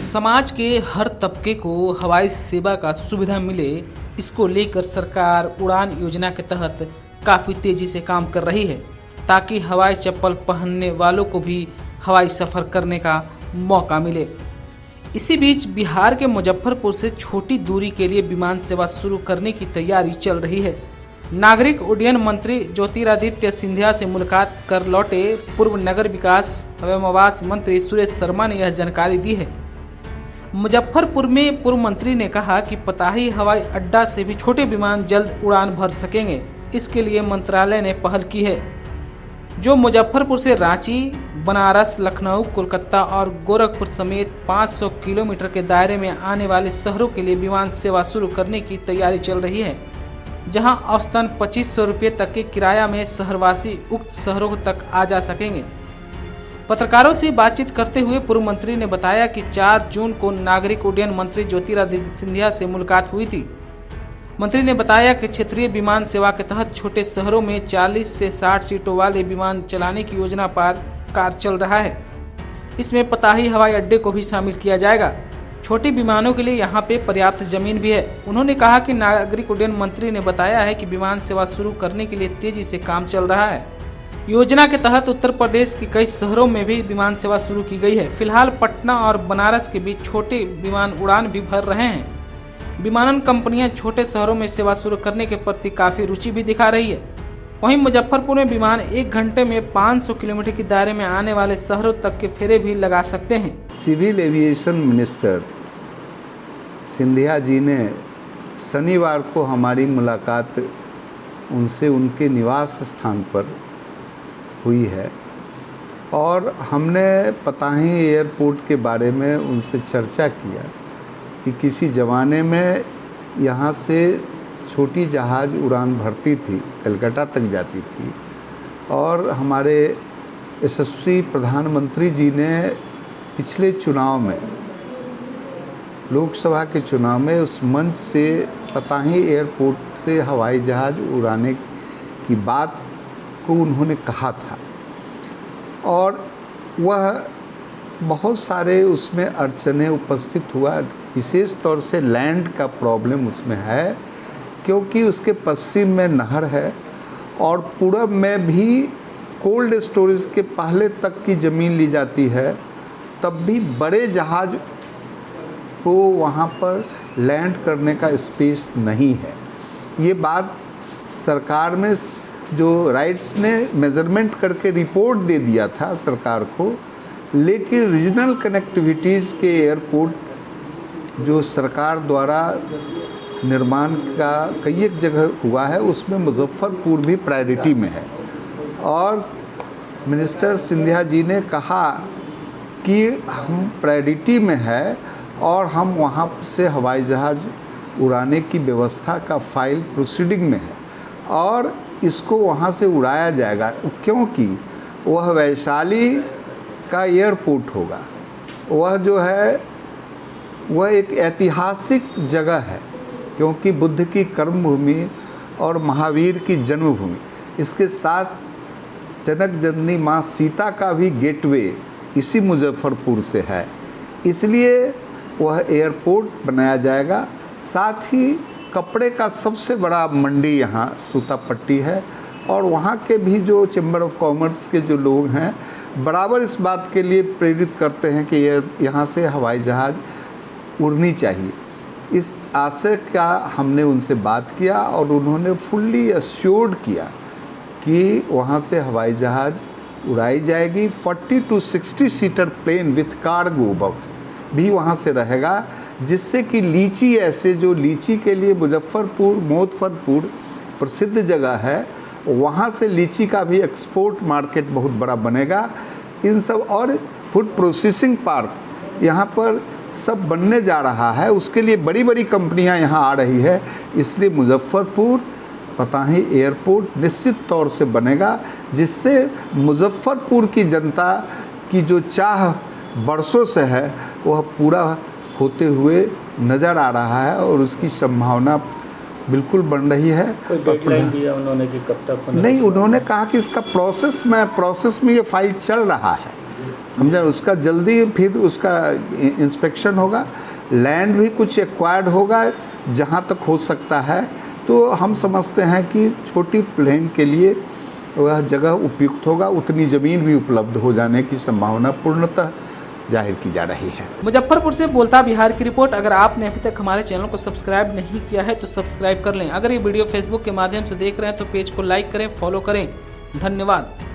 समाज के हर तबके को हवाई सेवा का सुविधा मिले, इसको लेकर सरकार उड़ान योजना के तहत काफ़ी तेज़ी से काम कर रही है ताकि हवाई चप्पल पहनने वालों को भी हवाई सफ़र करने का मौका मिले। इसी बीच बिहार के मुजफ्फरपुर से छोटी दूरी के लिए विमान सेवा शुरू करने की तैयारी चल रही है। नागरिक उड्डयन मंत्री ज्योतिरादित्य सिंधिया से मुलाकात कर लौटे पूर्व नगर विकास एवं आवास मंत्री सुरेश शर्मा ने यह जानकारी दी है। मुजफ्फरपुर में पूर्व मंत्री ने कहा कि पताही हवाई अड्डा से भी छोटे विमान जल्द उड़ान भर सकेंगे। इसके लिए मंत्रालय ने पहल की है, जो मुजफ्फरपुर से रांची, बनारस, लखनऊ, कोलकाता और गोरखपुर समेत 500 किलोमीटर के दायरे में आने वाले शहरों के लिए विमान सेवा शुरू करने की तैयारी चल रही है, जहां औसतन 2500 रुपये तक के किराया में शहरवासी उक्त शहरों तक आ जा सकेंगे। पत्रकारों से बातचीत करते हुए पूर्व मंत्री ने बताया कि 4 जून को नागरिक उड्डयन मंत्री ज्योतिरादित्य सिंधिया से मुलाकात हुई थी। मंत्री ने बताया कि क्षेत्रीय विमान सेवा के तहत छोटे शहरों में 40 से 60 सीटों वाले विमान चलाने की योजना पर कार्य चल रहा है। इसमें पताही हवाई अड्डे को भी शामिल किया जाएगा। छोटे विमानों के लिए यहां पे पर्याप्त जमीन भी है। उन्होंने कहा कि नागरिक उड्डयन मंत्री ने बताया है कि विमान सेवा शुरू करने के लिए तेजी से काम चल रहा है। योजना के तहत उत्तर प्रदेश के कई शहरों में भी विमान सेवा शुरू की गई है। फिलहाल पटना और बनारस के बीच छोटे विमान उड़ान भी भर रहे हैं। विमानन कंपनियां छोटे शहरों में सेवा शुरू करने के प्रति काफ़ी रुचि भी दिखा रही है। वहीं मुजफ्फरपुर में विमान 1 घंटे में 500 किलोमीटर के दायरे में आने वाले शहरों तक के फेरे भी लगा सकते हैं। Civil aviation minister Scindia ji ने शनिवार को हमारी मुलाकात उनसे उनके निवास स्थान पर हुई है और हमने पताही एयरपोर्ट के बारे में उनसे चर्चा किया कि किसी ज़माने में यहाँ से छोटी जहाज़ उड़ान भरती थी, कलकत्ता तक जाती थी और हमारे यशस्वी प्रधानमंत्री जी ने पिछले चुनाव में, लोकसभा के चुनाव में, उस मंच से पताही एयरपोर्ट से हवाई जहाज़ उड़ाने की बात को उन्होंने कहा था और वह बहुत सारे उसमें अड़चनें उपस्थित हुआ। विशेष तौर से लैंड का प्रॉब्लम उसमें है क्योंकि उसके पश्चिम में नहर है और पूरब में भी कोल्ड स्टोरेज के पहले तक की ज़मीन ली जाती है, तब भी बड़े जहाज़ को वहाँ पर लैंड करने का स्पेस नहीं है। ये बात सरकार में जो राइट्स ने मेजरमेंट करके रिपोर्ट दे दिया था सरकार को, लेकिन रीजनल कनेक्टिविटीज़ के एयरपोर्ट जो सरकार द्वारा निर्माण का कई एक जगह हुआ है, उसमें मुजफ्फरपुर भी प्रायोरिटी में है। और मिनिस्टर सिंधिया जी ने कहा कि हम प्रायोरिटी में है और हम वहाँ से हवाई जहाज़ उड़ाने की व्यवस्था का फाइल प्रोसीडिंग में है और इसको वहाँ से उड़ाया जाएगा, क्योंकि वह वैशाली का एयरपोर्ट होगा। वह जो है वह एक ऐतिहासिक जगह है क्योंकि बुद्ध की कर्मभूमि और महावीर की जन्मभूमि, इसके साथ जनक जननी माँ सीता का भी गेटवे इसी मुजफ्फरपुर से है, इसलिए वह एयरपोर्ट बनाया जाएगा। साथ ही कपड़े का सबसे बड़ा मंडी यहाँ सूतापट्टी है और वहाँ के भी जो चैम्बर ऑफ कॉमर्स के जो लोग हैं बराबर इस बात के लिए प्रेरित करते हैं कि यहाँ से हवाई जहाज़ उड़नी चाहिए। इस आशय का हमने उनसे बात किया और उन्होंने फुल्ली एश्योर्ड किया कि वहाँ से हवाई जहाज़ उड़ाई जाएगी। 40 to 60 seater plane with cargo box भी वहाँ से रहेगा, जिससे कि लीची, ऐसे जो लीची के लिए मुजफ्फरपुर प्रसिद्ध जगह है, वहाँ से लीची का भी एक्सपोर्ट मार्केट बहुत बड़ा बनेगा। इन सब और फूड प्रोसेसिंग पार्क यहाँ पर सब बनने जा रहा है, उसके लिए बड़ी बड़ी कंपनियाँ यहाँ आ रही है, इसलिए मुजफ्फरपुर पताही एयरपोर्ट निश्चित तौर से बनेगा, जिससे मुजफ्फरपुर की जनता की जो चाह बरसों से है वह पूरा होते हुए नज़र आ रहा है और उसकी संभावना बिल्कुल बन रही है। कोई डेडलाइन दिया उन्होंने कि कब तक? नहीं, उन्होंने कहा कि इसका प्रोसेस में ये फाइल चल रहा है समझा, उसका जल्दी फिर उसका इंस्पेक्शन होगा, लैंड भी कुछ एक्वायर्ड होगा जहाँ तक हो सकता है। तो हम समझते हैं कि छोटी प्लेन के लिए वह जगह उपयुक्त होगा, उतनी ज़मीन भी उपलब्ध हो जाने की संभावना पूर्णतः जाहिर की जा रही है। मुजफ्फरपुर से बोलता बिहार की रिपोर्ट। अगर आपने अभी तक हमारे चैनल को सब्सक्राइब नहीं किया है तो सब्सक्राइब कर लें। अगर ये वीडियो फेसबुक के माध्यम से देख रहे हैं तो पेज को लाइक करें, फॉलो करें। धन्यवाद।